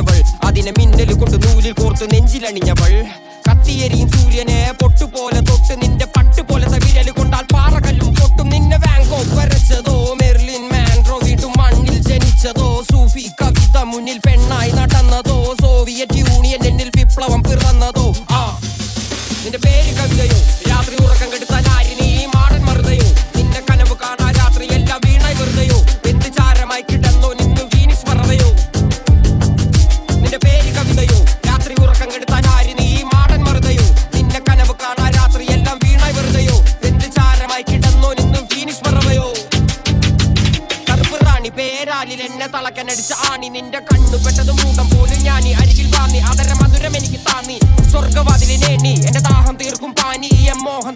തെളിഞ്ഞവൾ, അതിനെ മിന്നൽ കൊണ്ട് നൂലിൽ കോർത്ത് നെഞ്ചിലണിഞ്ഞവൾ. കത്തിയെരിയും സൂര്യനെ പൊട്ടുപോലെ തൊട്ട് നിന്റെ പട്ടുപോലത്തെ വിരല് കൊണ്ടാൽ പാറകല്ലും പൊട്ടും. നിന്നെ വാങ്കോ വരച്ചതോ മെർലിൻ മാൻഡ്രോ വീണ്ടും മണ്ണിൽ ജനിച്ചതോ, സൂഫി കവിത മുന്നിൽ പെണ്ണായി നടന്നതോ, സോവിയറ്റ് യൂണിയൻ എന്നിൽ വിപ്ലവം പിറന്നതോ. നിന്റെ പേര് കവിതയോ, രാത്രി ഉറക്കം കെടുത്താൻ ആരി നീ മാടൻ മറുതയോ, നിന്റെ കനവ് കാണാൻ രാത്രി എല്ലാം വീണായി വെറുതെയോ, എന്ത് ചാരമായി കിടന്നോ നിന്നു വീനിസ് പറവയോ. നിന്റെ പേര് കവിതയോ, രാത്രി ഉറക്കം കെടുത്താൻ ആരി നീ മാടൻ മറുതയോ, നിന്റെ കനവ് കാണാൻ രാത്രി എല്ലാം വീണായി വെറുതെയോ, എന്ത് ചാരമായി കിടന്നോ നിന്നു വീനിസ് പറവയോ. കറുപ്പ് റാണി പേരാലിൽ എന്നെ തളക്കനടിച്ച ആണി, നിന്റെ കണ്ണു പെട്ടത് മൂടം പോലും ഞാനി. അരികിൽ വാന്നി അതര മധുരം എനിക്ക് താന്നി, സ്വർഗവാതിലിനെ നീ എന്റെ ദാഹം തീർക്കും പാനി. ഈ മോഹം